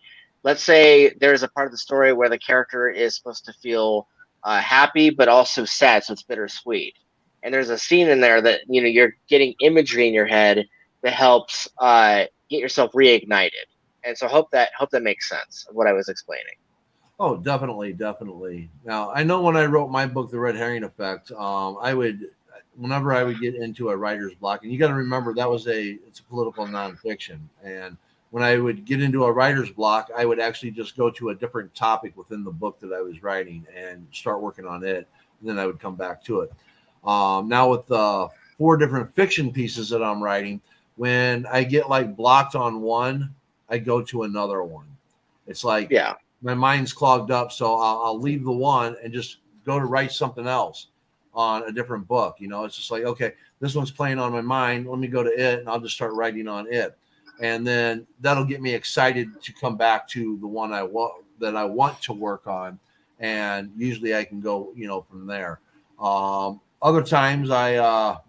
B: let's say there's a part of the story where the character is supposed to feel happy, but also sad, so it's bittersweet. And there's a scene in there that you're getting imagery in your head that helps get yourself reignited. And so hope that makes sense of what I was explaining.
A: Oh, definitely, definitely. Now, I know when I wrote my book, The Red Herring Effect, whenever I would get into a writer's block, and you got to remember it's a political nonfiction, and when I would get into a writer's block, I would actually just go to a different topic within the book that I was writing and start working on it, and then I would come back to it. Now with the 4 different fiction pieces that I'm writing, when I get like blocked on one, I go to another one. It's like my mind's clogged up, so I'll leave the one and just go to write something else on a different book. It's just like, okay, this one's playing on my mind. Let me go to it, and I'll just start writing on it, and then that'll get me excited to come back to the one I want to work on, and usually I can go, from there. Other times I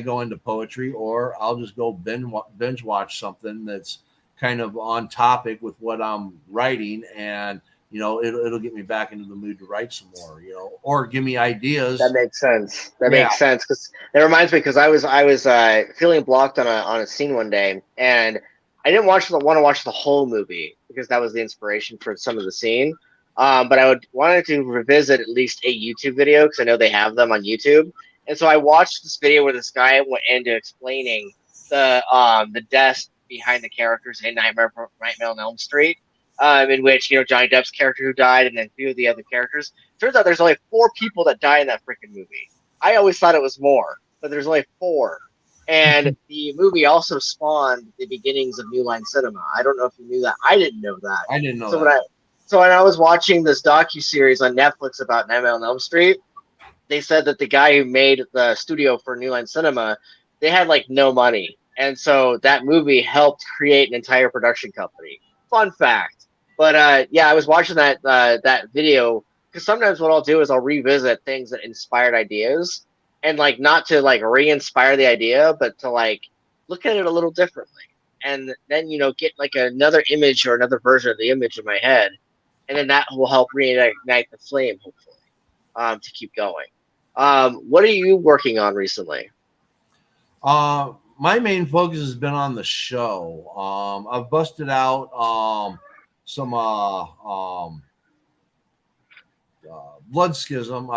A: go into poetry, or I'll just go binge watch something that's kind of on topic with what I'm writing, and it'll get me back into the mood to write some more, or give me ideas.
B: That makes sense. Makes sense, because it reminds me, because I was feeling blocked on a scene one day, and I didn't want to watch the whole movie because that was the inspiration for some of the scene. But I wanted to revisit at least a YouTube video because I know they have them on YouTube. And so I watched this video where this guy went into explaining the desk behind the characters in Nightmare on Elm Street, in which Johnny Depp's character who died, and then a few of the other characters. Turns out there's only 4 people that die in that freaking movie. I always thought it was more, but there's only 4. And the movie also spawned the beginnings of New Line Cinema. I don't know if you knew that. I didn't know that.
A: I didn't know
B: so
A: that.
B: When I was watching this docuseries on Netflix about Nightmare on Elm Street, they said that the guy who made the studio for New Line Cinema, they had like no money. And so that movie helped create an entire production company. Fun fact. But yeah, I was watching that video because sometimes what I'll do is I'll revisit things that inspired ideas, and like not to like re-inspire the idea, but to like look at it a little differently, and then get like another image or another version of the image in my head, and then that will help reignite the flame, hopefully, to keep going. What are you working on recently?
A: My main focus has been on the show. I've busted out some blood schism.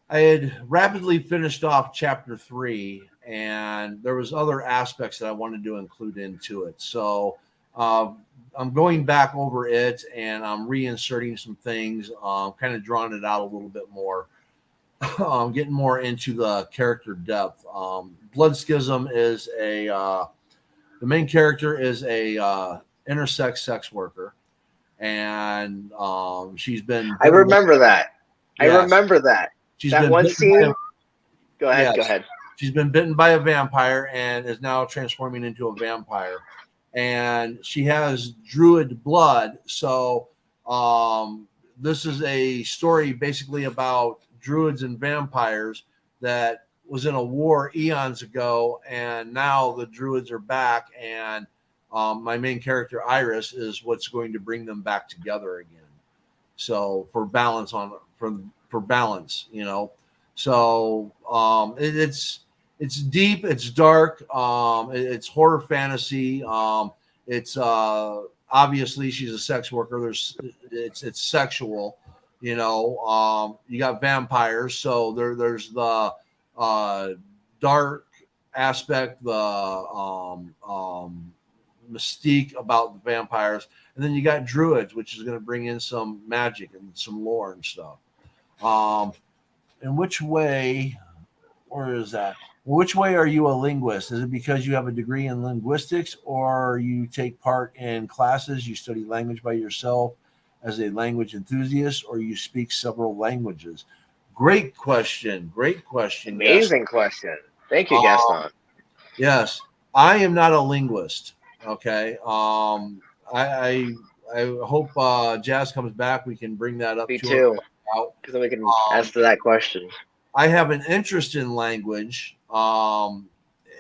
A: I had rapidly finished off chapter 3, and there was other aspects that I wanted to include into it. So I'm going back over it, and I'm reinserting some things, kind of drawing it out a little bit more, getting more into the character depth. Blood Schism is the main character is a intersex sex worker, and she's been.
B: I remember that.
A: Yes.
B: I remember that.
A: She's
B: that
A: been
B: one scene. Go ahead.
A: Yes.
B: Go ahead.
A: She's been bitten by a vampire and is now transforming into a vampire. And she has druid blood. So this is a story basically about druids and vampires that was in a war eons ago. And now the druids are back. And my main character, Iris, is what's going to bring them back together again. So for balance for balance, So it's deep, it's dark, it's horror fantasy. It's obviously she's a sex worker. It's sexual, you got vampires, so there's the dark aspect, the mystique about the vampires, and then you got druids, which is going to bring in some magic and some lore and stuff. In which way, or is that? Which way are you a linguist? Is it because you have a degree in linguistics, or you take part in classes, you study language by yourself as a language enthusiast, or you speak several languages? Great question.
B: Amazing question. Thank you, Gaston.
A: Yes, I am not a linguist. Okay. I hope Jazz comes back. We can bring that up.
B: Me too. Because then we can answer that question.
A: I have an interest in language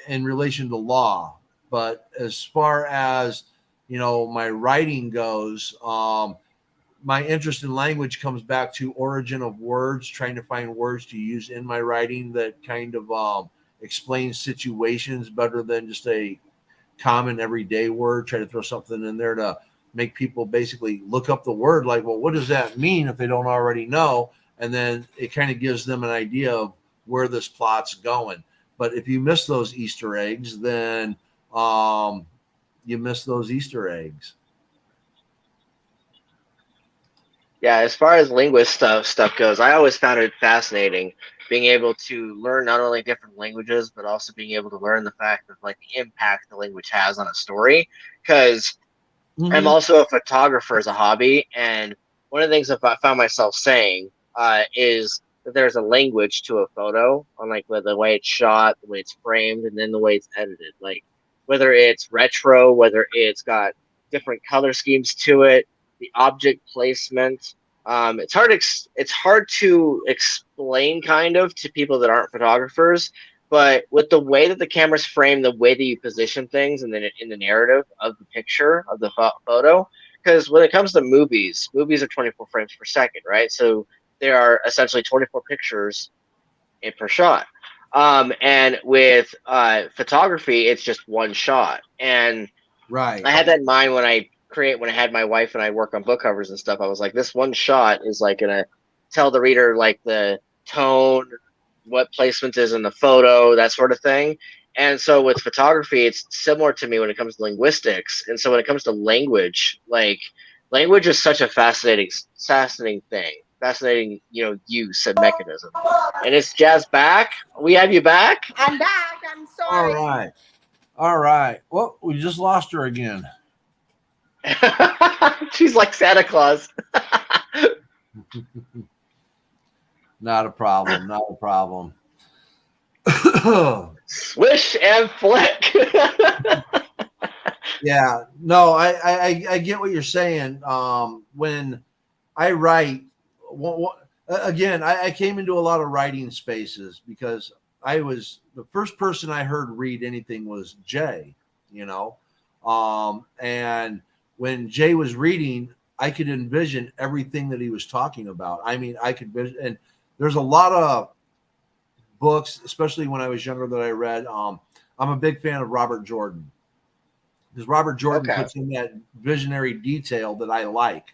A: in relation to law, but as far as my writing goes, my interest in language comes back to origin of words, trying to find words to use in my writing that kind of explain situations better than just a common everyday word. Try to throw something in there to make people basically look up the word, like, well, what does that mean if they don't already know? And then it kind of gives them an idea of where this plot's going. But if you miss those Easter eggs, then you miss those Easter eggs.
B: Yeah, as far as linguist stuff goes, I always found it fascinating being able to learn not only different languages, but also being able to learn the fact of like the impact the language has on a story. Because I'm also a photographer as a hobby, and one of the things I found myself saying is that there's a language to a photo, on like the way it's shot, the way it's framed, and then the way it's edited. Like whether it's retro, whether it's got different color schemes to it, the object placement. It's hard to explain kind of to people that aren't photographers, but with the way that the camera's framed, the way that you position things, and then in the narrative of the picture of the photo, because when it comes to movies are 24 frames per second, right? So there are essentially 24 pictures per shot. And with photography, it's just one shot. And
A: right,
B: I had that in mind when I had my wife and I work on book covers and stuff. I was like, this one shot is like gonna tell the reader like the tone, what placement is in the photo, that sort of thing. And so with photography, it's similar to me when it comes to linguistics. And so when it comes to language, like language is such a fascinating thing, fascinating, use and mechanism. And it's Jazz back. We have you back.
C: I'm back. I'm
A: All
C: sorry.
A: right. All right. Well, we just lost her again.
B: She's like Santa Claus.
A: Not a problem. Not a problem.
B: Swish and flick.
A: Yeah. No, I get what you're saying. When I write, again, I came into a lot of writing spaces because I was the first person I heard read anything was Jay, and when Jay was reading, I could envision everything that he was talking about. I mean, I could vision, and there's a lot of books, especially when I was younger, that I read. I'm a big fan of Robert Jordan because Robert Jordan
B: Okay.
A: puts in that visionary detail that I like,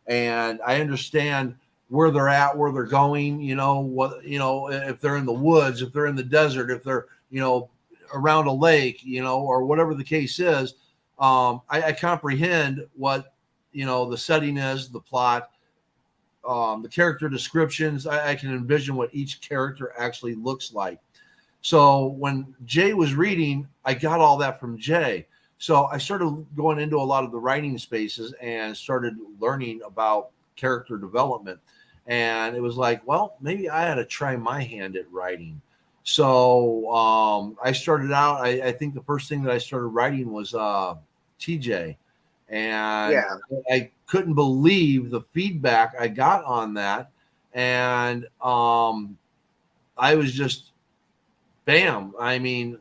A: and I understand where they're at, where they're going. If they're in the woods, if they're in the desert, if they're around a lake, or whatever the case is. I comprehend what the setting is, the plot, the character descriptions. I can envision what each character actually looks like. So when Jay was reading, I got all that from Jay. So I started going into a lot of the writing spaces and started learning about character development. And it was like, well, maybe I had to try my hand at writing. So I started out, I think the first thing that I started writing was TJ. And
B: Yeah.
A: I couldn't believe the feedback I got on that. And I was just, bam. I mean,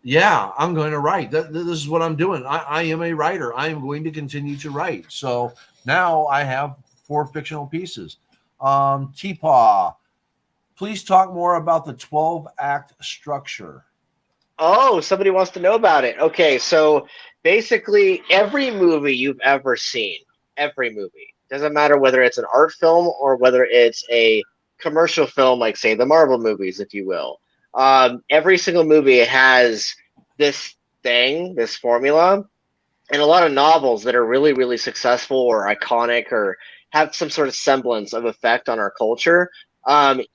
A: yeah, I'm going to write. This is what I'm doing. I am a writer. I am going to continue to write. So now I have 4 fictional pieces. TPA, please talk more about the 12-act structure.
B: Oh, somebody wants to know about it. Okay, so basically every movie you've ever seen, every movie, doesn't matter whether it's an art film or whether it's a commercial film, like say the Marvel movies, if you will. Every single movie has this thing, this formula, and a lot of novels that are really, really successful or iconic or have some sort of semblance of effect on our culture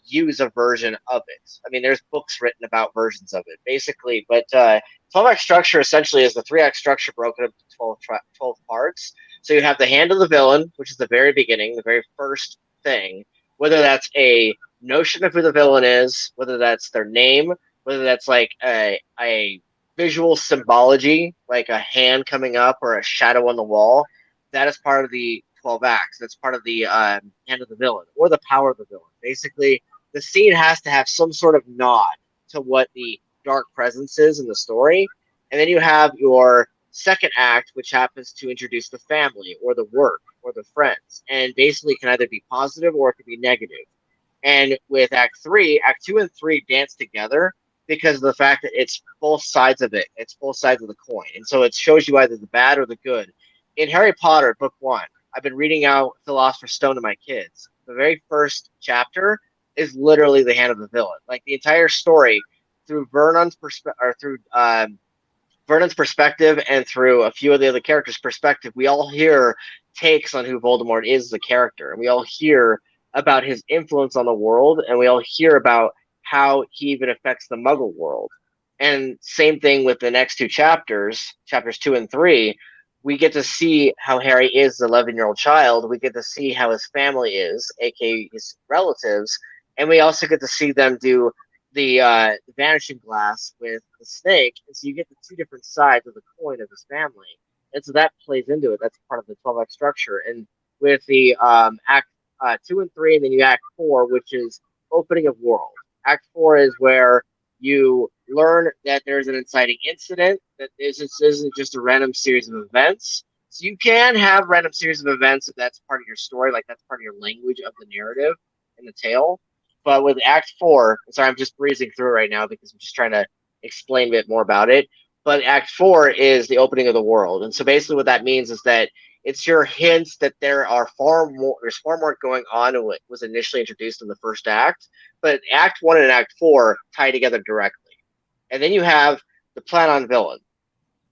B: use a version of it. I mean, there's books written about versions of it, basically. But 12-act structure essentially is the 3-act structure broken up into 12 parts. So you have the hand of the villain, which is the very beginning, the very first thing, whether that's a notion of who the villain is, whether that's their name, whether that's like a visual symbology, like a hand coming up or a shadow on the wall. That is part of the 12 acts. That's part of the hand of the villain or the power of the villain. Basically, the scene has to have some sort of nod to what the dark presence is in the story. And then you have your second act, which happens to introduce the family or the work or the friends. And basically can either be positive or it can be negative. And with Act 3, Act 2 and 3 dance together because of the fact that it's both sides of it. It's both sides of the coin. And so it shows you either the bad or the good. In Harry Potter, book 1, I've been reading out Philosopher's Stone to my kids. The very first chapter is literally the hand of the villain. Like the entire story through Vernon's perspective and through a few of the other characters' perspective, we all hear takes on who Voldemort is as a character. And we all hear about his influence on the world, and we all hear about how he even affects the Muggle world. And same thing with the next 2 chapters, chapters 2 and 3. We get to see how Harry is an 11-year-old child. We get to see how his family is, aka his relatives, and we also get to see them do the vanishing glass with the snake. And so you get the 2 different sides of the coin of his family, and so that plays into it. That's part of the 12-act structure. And with the Act 2 and 3, and then you Act 4, which is opening of world. Act 4 is where you learn that there's an inciting incident, that this isn't just a random series of events. So you can have random series of events if that's part of your story, like that's part of your language of the narrative and the tale. But with Act 4, sorry, I'm just breezing through right now because I'm just trying to explain a bit more about it. But Act 4 is the opening of the world. And so basically what that means is that it's your hints that there's far more going on than what was initially introduced in the first act. But Act 1 and Act 4 tie together directly. And then you have the plan on villain,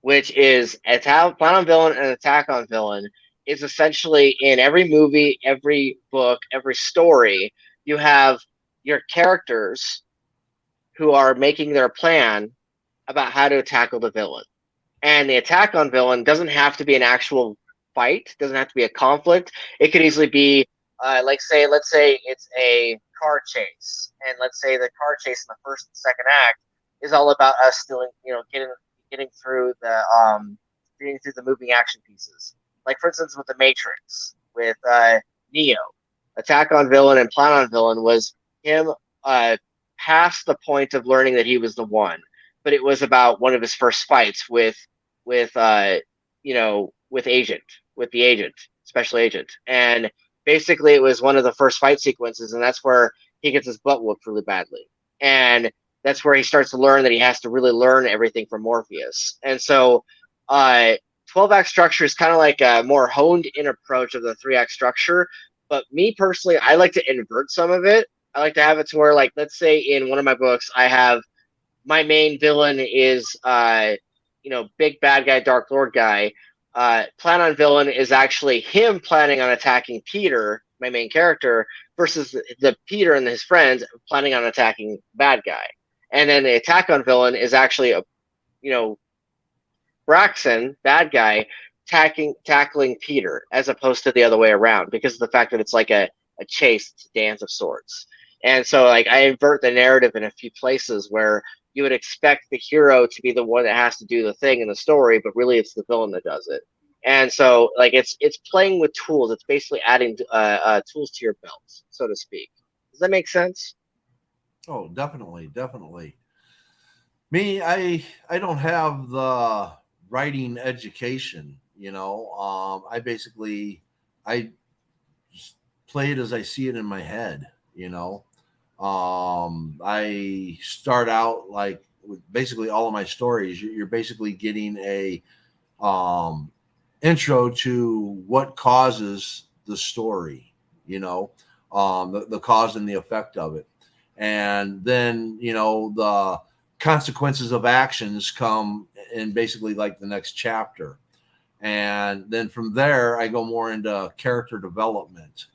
B: which is plan on villain and attack on villain. Is essentially in every movie, every book, every story, you have your characters who are making their plan about how to tackle the villain. And the attack on villain doesn't have to be an actual fight, doesn't have to be a conflict. It could easily be let's say it's a car chase, and let's say the car chase in the first and second act is all about us stealing, getting through the moving action pieces. Like for instance, with the Matrix, with Neo, attack on villain and plan on villain was him past the point of learning that he was the one, but it was about one of his first fights with the agent, special agent, and basically it was one of the first fight sequences, and that's where he gets his butt whooped really badly, and that's where he starts to learn that he has to really learn everything from Morpheus. And so 12-act structure is kind of like a more honed in approach of the 3-act structure, but me personally, I like to invert some of it. I like to have it to where, like, let's say in one of my books, I have my main villain is big bad guy, Dark Lord guy. Plan on villain is actually him planning on attacking Peter, my main character, versus the Peter and his friends planning on attacking bad guy. And then the attack on villain is actually Braxton, bad guy, tackling Peter, as opposed to the other way around, because of the fact that it's like a chase, it's a dance of sorts. And so, like, I invert the narrative in a few places where you would expect the hero to be the one that has to do the thing in the story, but really it's the villain that does it. And so, like, it's playing with tools. It's basically adding tools to your belt, so to speak. Does that make sense?
A: Oh, definitely, definitely. Me, I don't have the writing education. I basically I just play it as I see it in my head. I start out like with basically all of my stories. You're basically getting a intro to what causes the story, the cause and the effect of it. And then, the consequences of actions come in basically like the next chapter. And then from there, I go more into character development,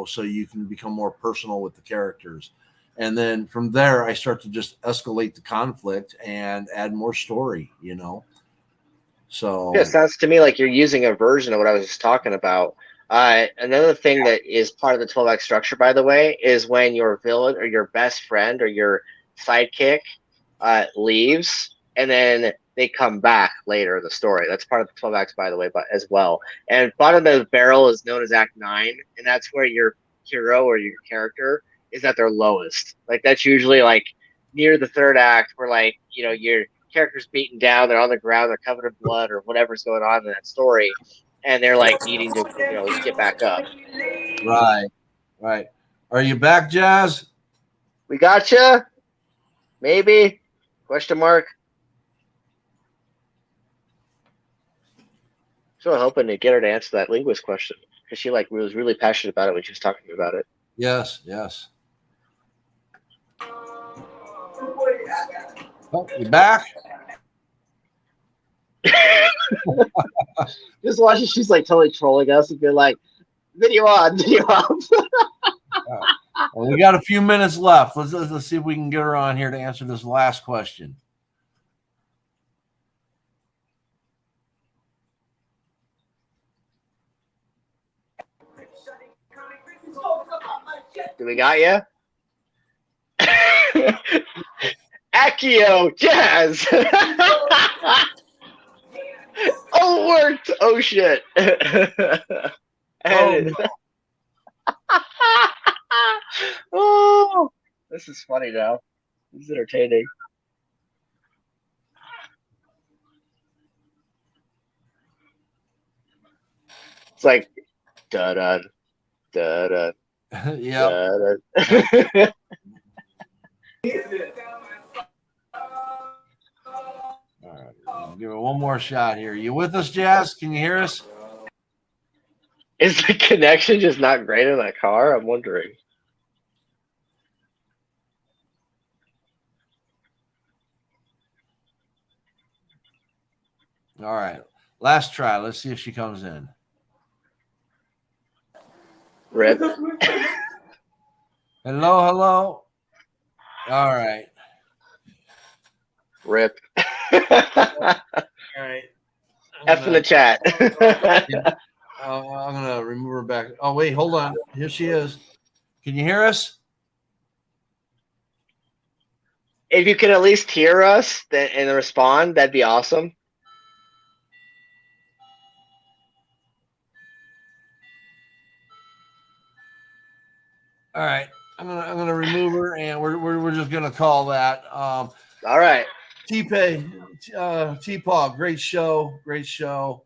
A: so you can become more personal with the characters. And then from there, I start to just escalate the conflict and add more story, So
B: Yeah, it sounds to me like you're using a version of what I was just talking about. Another thing that is part of the 12-act structure, by the way, is when your villain or your best friend or your sidekick leaves, and then they come back later in the story. That's part of the 12 acts, by the way, but as well. And bottom of the barrel is known as Act 9, and that's where your hero or your character is at their lowest. Like, that's usually like near the third act, where, like, your character's beaten down, they're on the ground, they're covered in blood or whatever's going on in that story, and they're like needing to get back up.
A: right. Are you back, Jazz?
B: We gotcha. Maybe? Question mark. So I'm hoping to get her to answer that linguist question, because she was really passionate about it when she was talking about it.
A: Yes. Oh, you back?
B: Just watching, she's like totally trolling us and be like, video on, video off.
A: Well, we got a few minutes left. Let's see if we can get her on here to answer this last question.
B: Do we got you? Accio Jazz. Oh, it worked. Oh shit. Oh, this is funny now. This is entertaining. It's like da da da da.
A: Yeah. All right, give it one more shot here. You with us, Jazz? Can you hear us?
B: Is the connection just not great in that car? I'm wondering.
A: All right. Last try. Let's see if she comes in.
B: Rip.
A: Hello, hello. All right.
B: Rip.
A: All right.
B: F in the chat.
A: I'm gonna remove her back. Oh wait, hold on. Here she is. Can you hear us?
B: If you can at least hear us and respond, that'd be awesome.
A: All right. I'm gonna remove her, and we're just gonna call that.
B: All right.
A: T-Paw, great show, great show.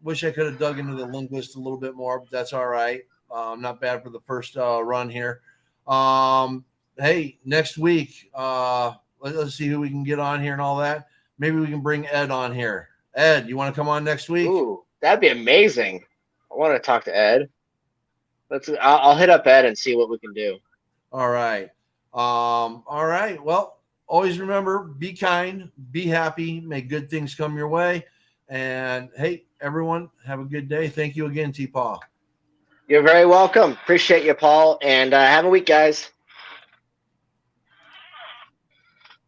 A: Wish I could have dug into the linguist a little bit more, but that's all right. Not bad for the first run here. Hey, next week, let's see who we can get on here and all that. Maybe we can bring Ed on here. Ed, you want to come on next week?
B: Ooh, that'd be amazing. I want to talk to Ed. I'll hit up Ed and see what we can do.
A: All right. All right. Well, always remember, be kind, be happy, may good things come your way. And hey, everyone, have a good day. Thank you again, T-Paw.
B: You're very welcome. Appreciate you, Paul. And have a week, guys.